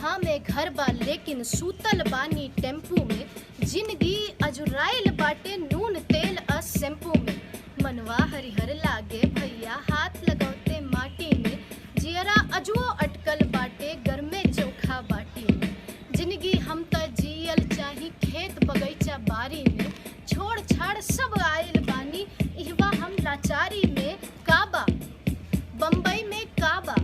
बिगहा में घर बा लेकिन सूतल बानी टेम्पू में। जिंदगी अजुराइल बाटे नून तेल आ शैम्पू में। मनवा हरिहर लागे भैया हाथ लगौते माटी में। जियरा अजुओ अटकल बाटे घर में चोखा बाटी में। जिंदगी हम त जियल चाही खेत बगीचा बारी में। छोड़ छाड़ सब आयल बानी इहवा हम लाचारी में। काबा बम्बई में काबा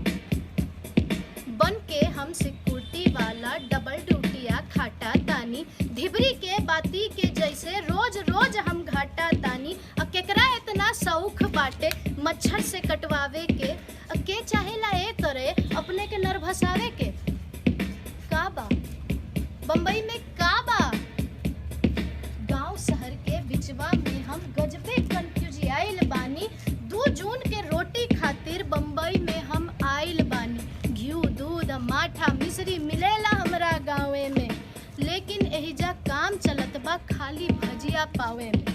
बन के हम सिक्योरिटी वाला डबल ड्यूटिया खाटा तानी। ढिबरी के बाती के जैसे रोज रोज हम घाटा तानी। केकरा इतना शौक बाटे मच्छर से कटवावे के चाहेला ए तरे अपने के नर भसावे के। काबा बम्बई में काबा गांव शहर के बिचवा में हम गजबे कंफ्यूज आइल बानी। 2 जून के रोटी खातिर बम्बई में हम आइल बानी। घी दूध माठा मिश्री मिलेला हमरा गाँवे में। लेकिन एहिजा काम चलत बा खाली भजिया पावे में।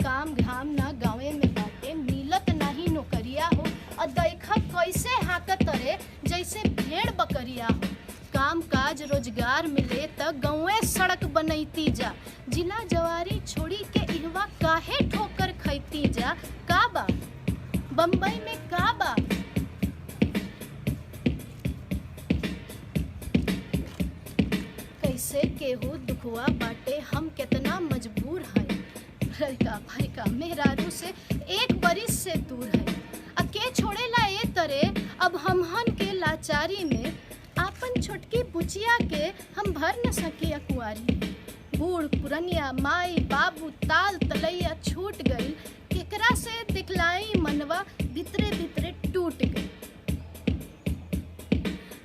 काम घाम ना गाँवे में बाटे मिलत नहीं नौकरिया हो। और देखा कैसे हाकत रे जैसे भेड़ बकरिया हो। काम काज रोजगार मिले त गाँवे सड़क बनैती जा। जिला जवारी छोड़ी के इहवा काहे ठोकर खैती जा। काबा बम्बई में काबा कैसे केहू दुखवा बाटे हम कितना मजबूर हैं। भरका मेहरारू से एक बरिस से दूर है। अके छोड़ेला ए तरे अब हमहन के लाचारी में। आपन छोटकी बुचिया के हम भर न सकी अकुआरी। बूढ़ पुरनिया माई बाबू ताल तलैया छूट गई। केकरा से दिखलाई मनवा भितरे भितरे टूट गई।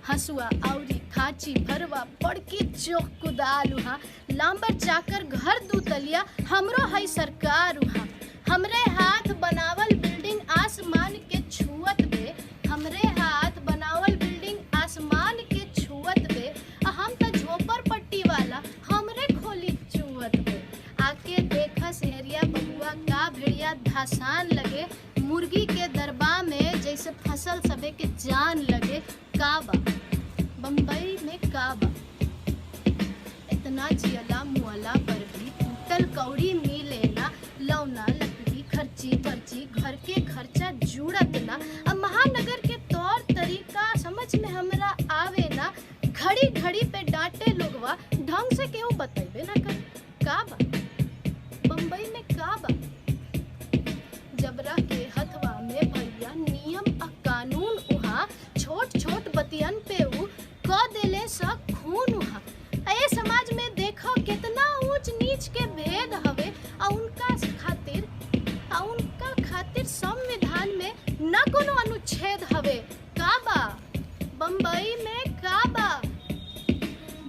हसुआ औरी खाची भरवा बड़की चौक कुदाल उहा। लांबर चाकर घर दू तलिया हमरो है सरकार उहा। हमरे हाथ बनावल बिल्डिंग आसमान के छुअत बे। हमरे हाथ बनावल बिल्डिंग आसमान के छुअत बे। हम त झोपड़ पट्टी वाला हमरे खोली चुअत बे। आके देखा शहरिया बबुआ का भेड़िया धासान लगे। मुर्गी के दरबा में जैसे फसल सबे के जान लगे। काबा बम्बई में काबा इतना जियला मुअला पर भी टूटल कौड़ी मिले ना। लौना लकड़ी खर्ची पर्ची घर के खर्चा जुड़त ना। अब महानगर के तौर तरीका समझ में हमरा आवे ना। घड़ी घड़ी पे डांटे लोगवा ढंग से केहू बतेबे ना कर। काबा बम्बई में काबा जबरा के हथवा में भैया नियम आ कानून उहा। छोट छोट बतियन पे उ क देले सा खून उहा। ए समाज में देखो कितना ऊंच नीच के भेद हवे। आ उनका खातिर संविधान में न कोनो अनुच्छेद हवे। काबा बम्बई में काबा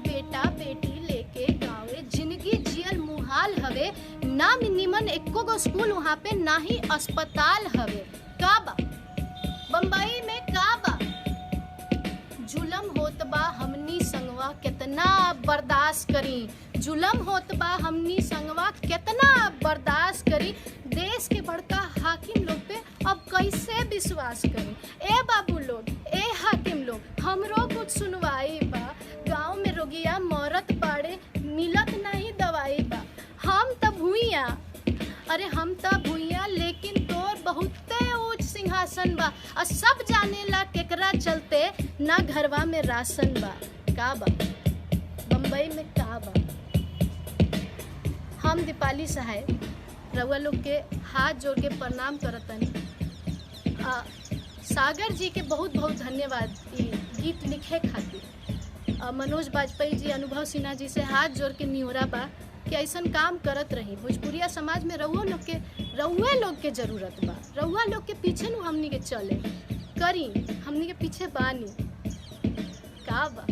बेटा बेटी लेके गाँवे जिंदगी जियल मुहाल हवे। ना निमन एको गो स्कूल वहाँ पे ना ही अस्पताल हवे। काबा बम्बई में काबा जुलम होत बा हमनी संगवा कितना बर्दाश्त करी। जुलम होत बा हमनी संगवा कितना बर्दाश्त करी। देश के बड़का हाकिम लोग पे अब कैसे विश्वास करी। ए बाबू लोग ए हाकिम लोग हमरो कुछ सुनवाई बा। गाँव में रोगिया मरत बाड़े मिलत नहीं दवाई बा। हम त भुइया अरे हम त भुइया लेकिन तोर बहुते ऊंच सिंहासन बा। और सब जानेला केकरा चलते ना घरवा में राशन बा। काबा बम्बई में काबा हम दीपाली साहब रउआ लोग के हाथ जोड़ के प्रणाम करतनी। सागर जी के बहुत बहुत धन्यवाद गीत लिखे खातिर। मनोज बाजपेयी जी अनुभव सिन्हा जी से हाथ जोड़ के निहोरा बा कि ऐसा काम करत रही। भोजपुरिया समाज में रउआ लोग के जरूरत बा। रउआ लोग के पीछे नु हमनी के चले करी हमनी के पीछे बानी। काबा